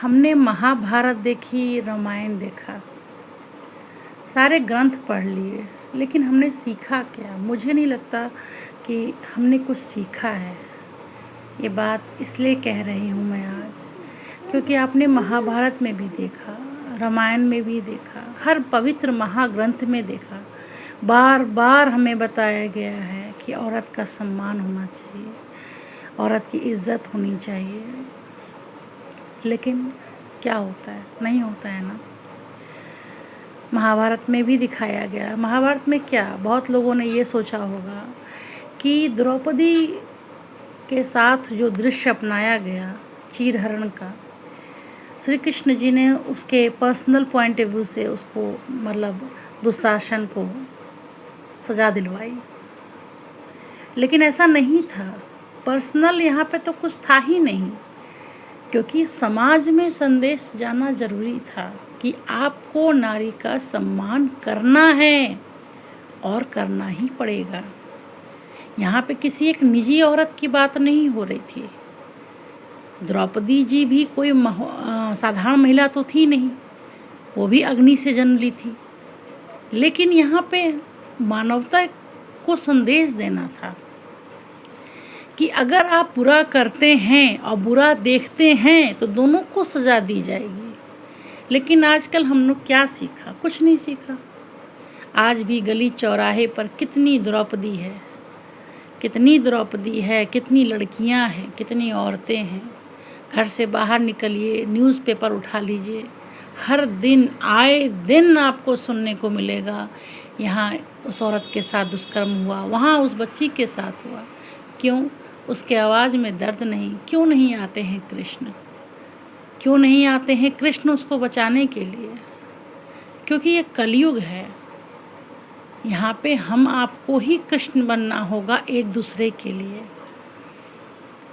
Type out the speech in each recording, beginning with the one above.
हमने महाभारत देखी, रामायण देखा, सारे ग्रंथ पढ़ लिए, लेकिन हमने सीखा क्या? मुझे नहीं लगता कि हमने कुछ सीखा है। ये बात इसलिए कह रही हूँ मैं आज, क्योंकि आपने महाभारत में भी देखा, रामायण में भी देखा, हर पवित्र महाग्रंथ में देखा, बार बार हमें बताया गया है कि औरत का सम्मान होना चाहिए, औरत की इज़्ज़त होनी चाहिए। लेकिन क्या होता है? नहीं होता है ना। महाभारत में भी दिखाया गया। महाभारत में क्या, बहुत लोगों ने ये सोचा होगा कि द्रौपदी के साथ जो दृश्य अपनाया गया चीरहरण का, श्री कृष्ण जी ने उसके पर्सनल पॉइंट ऑफ व्यू से उसको मतलब दुशासन को सजा दिलवाई, लेकिन ऐसा नहीं था। पर्सनल यहाँ पे तो कुछ था ही नहीं, क्योंकि समाज में संदेश जाना जरूरी था कि आपको नारी का सम्मान करना है और करना ही पड़ेगा। यहाँ पे किसी एक निजी औरत की बात नहीं हो रही थी। द्रौपदी जी भी कोई साधारण महिला तो थी नहीं, वो भी अग्नि से जन्म ली थी। लेकिन यहाँ पे मानवता को संदेश देना था कि अगर आप बुरा करते हैं और बुरा देखते हैं तो दोनों को सज़ा दी जाएगी। लेकिन आजकल हम लोग क्या सीखा? कुछ नहीं सीखा। आज भी गली चौराहे पर कितनी द्रौपदी है, कितनी द्रौपदी है, कितनी लड़कियां हैं, कितनी औरतें हैं। घर से बाहर निकलिए, न्यूज़पेपर उठा लीजिए, हर दिन आए दिन आपको सुनने को मिलेगा यहाँ उस औरत के साथ दुष्कर्म हुआ, वहाँ उस बच्ची के साथ हुआ। क्यों? उसके आवाज़ में दर्द नहीं? क्यों नहीं आते हैं कृष्ण? क्यों नहीं आते हैं कृष्ण उसको बचाने के लिए? क्योंकि ये कलयुग है। यहाँ पे हम आपको ही कृष्ण बनना होगा एक दूसरे के लिए।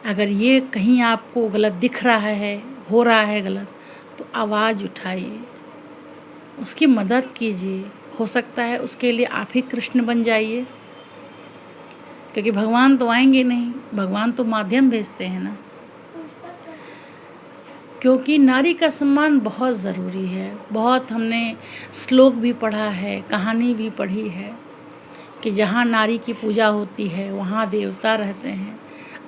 अगर ये कहीं आपको गलत दिख रहा है, हो रहा है गलत, तो आवाज़ उठाइए, उसकी मदद कीजिए। हो सकता है उसके लिए आप ही कृष्ण बन जाइए, क्योंकि भगवान तो आएंगे नहीं, भगवान तो माध्यम भेजते हैं ना। क्योंकि नारी का सम्मान बहुत ज़रूरी है। बहुत हमने श्लोक भी पढ़ा है, कहानी भी पढ़ी है कि जहाँ नारी की पूजा होती है वहाँ देवता रहते हैं।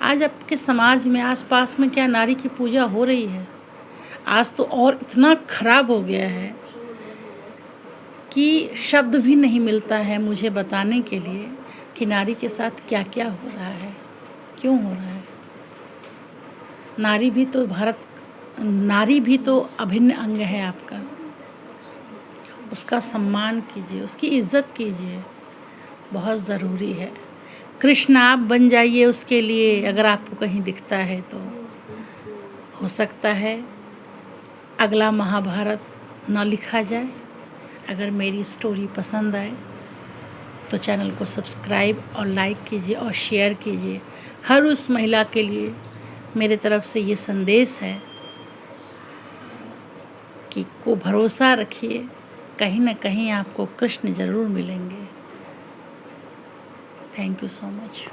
आज आपके समाज में आसपास में क्या नारी की पूजा हो रही है? आज तो और इतना खराब हो गया है कि शब्द भी नहीं मिलता है मुझे बताने के लिए कि नारी के साथ क्या क्या हो रहा है, क्यों हो रहा है। नारी भी तो अभिन्न अंग है आपका। उसका सम्मान कीजिए, उसकी इज़्ज़त कीजिए, बहुत ज़रूरी है। कृष्ण आप बन जाइए उसके लिए, अगर आपको कहीं दिखता है तो। हो सकता है अगला महाभारत ना लिखा जाए। अगर मेरी स्टोरी पसंद आए तो चैनल को सब्सक्राइब और लाइक कीजिए और शेयर कीजिए। हर उस महिला के लिए मेरे तरफ से ये संदेश है कि को भरोसा रखिए, कहीं ना कहीं आपको कृष्ण ज़रूर मिलेंगे। Thank you so much.